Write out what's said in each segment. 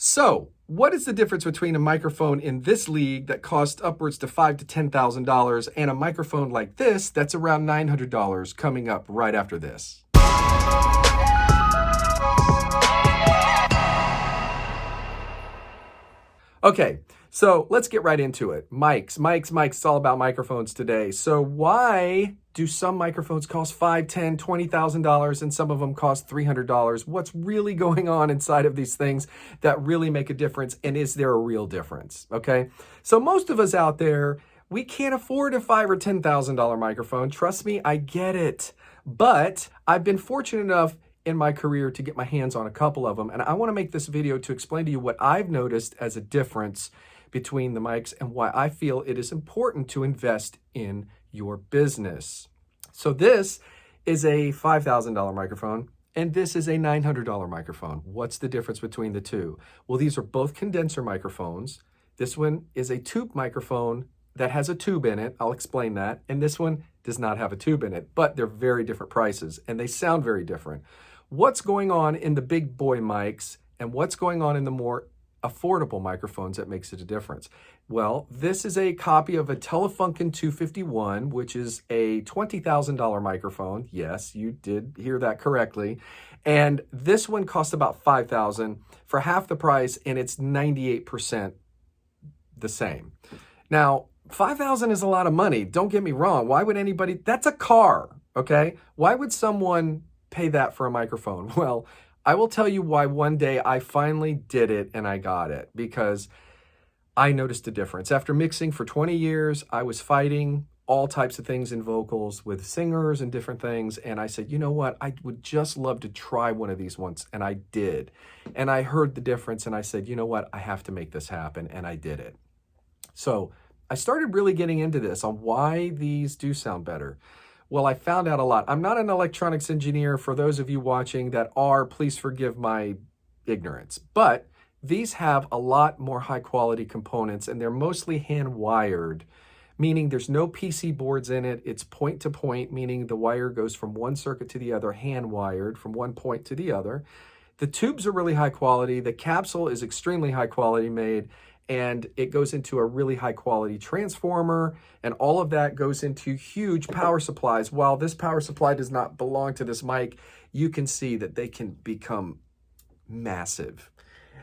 So, what is the difference between a microphone in this league that costs upwards to $5,000 to $10,000 and a microphone like this that's around $900 coming up right after this? Okay, so let's get right into it. Mics, it's all about microphones today. So why do some microphones cost $5,000, $10,000, $20,000 and some of them cost $300? What's really going on inside of these things that really make a difference? And is there a real difference? Okay, so most of us out there, we can't afford a $5,000 or $10,000 microphone. Trust me, I get it. But I've been fortunate enough in my career to get my hands on a couple of them. And I want to make this video to explain to you what I've noticed as a difference between the mics and why I feel it is important to invest in your business. So this is a $5,000 microphone and this is a $900 microphone. What's the difference between the two? Well, these are both condenser microphones. This one is a tube microphone that has a tube in it. I'll explain that. And this one does not have a tube in it, but they're very different prices and they sound very different. What's going on in the big boy mics and what's going on in the more affordable microphones that makes it a difference? Well, this is a copy of a Telefunken 251, which is a $20,000 microphone. Yes, you did hear that correctly. And this one costs about $5,000 for half the price, and it's 98% the same. Now, $5,000 is a lot of money. Don't get me wrong. Why would anybody? That's a car, okay? Why would someone pay that for a microphone? Well, I will tell you why one day I finally did it and I got it, because I noticed a difference. After mixing for 20 years, I was fighting all types of things in vocals with singers and different things. And I said, you know what? I would just love to try one of these once. And I did. And I heard the difference and I said, you know what? I have to make this happen. And I did it. So I started really getting into this on why these do sound better. Well, I found out a lot. I'm not an electronics engineer. For those of you watching that are, please forgive my ignorance. But these have a lot more high quality components and they're mostly hand wired, meaning there's no PC boards in it. It's point to point, meaning the wire goes from one circuit to the other, hand wired from one point to the other. The tubes are really high quality. The capsule is extremely high quality made. And it goes into a really high quality transformer, and all of that goes into huge power supplies. While this power supply does not belong to this mic, you can see that they can become massive.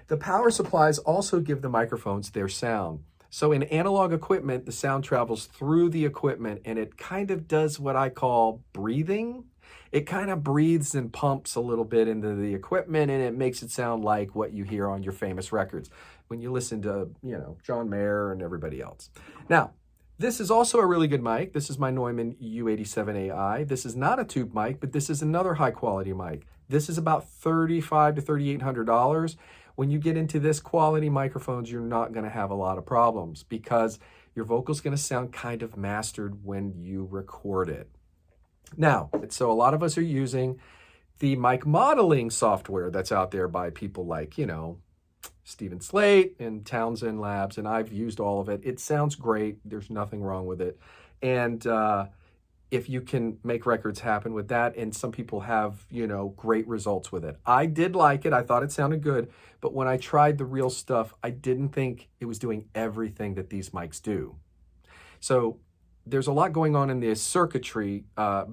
The power supplies also give the microphones their sound. So in analog equipment, the sound travels through the equipment and it kind of does what I call breathing. It kind of breathes and pumps a little bit into the equipment and it makes it sound like what you hear on your famous records when you listen to, John Mayer and everybody else. Now, this is also a really good mic. This is my Neumann U87AI. This is not a tube mic, but this is another high quality mic. This is about $3,500 to $3,800. When you get into this quality microphones, you're not going to have a lot of problems because your vocal's going to sound kind of mastered when you record it. Now, so a lot of us are using the mic modeling software that's out there by people like, Stephen Slate and Townsend Labs, and I've used all of it. It sounds great. There's nothing wrong with it. And if you can make records happen with that, and some people have, great results with it. I did like it. I thought it sounded good. But when I tried the real stuff, I didn't think it was doing everything that these mics do. So there's a lot going on in the circuitry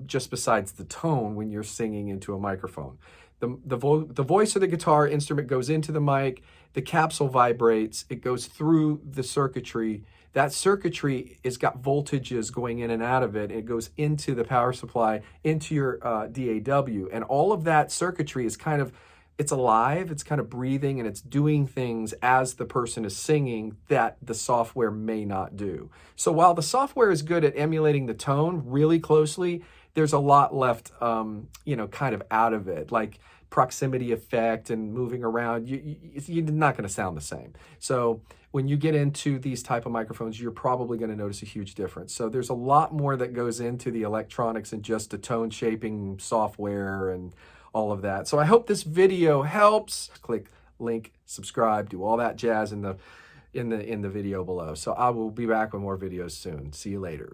just besides the tone when you're singing into a microphone. The voice of the guitar instrument goes into the mic, the capsule vibrates, it goes through the circuitry. That circuitry has got voltages going in and out of it. It goes into the power supply, into your DAW, and all of that circuitry is it's alive, it's kind of breathing, and it's doing things as the person is singing that the software may not do. So while the software is good at emulating the tone really closely, there's a lot left, kind of out of it, like proximity effect and moving around. You're not going to sound the same. So when you get into these type of microphones, you're probably going to notice a huge difference. So there's a lot more that goes into the electronics and just the tone shaping software and all of that. So I hope this video helps. Click link, subscribe, do all that jazz in the video below. So I will be back with more videos soon. See you later.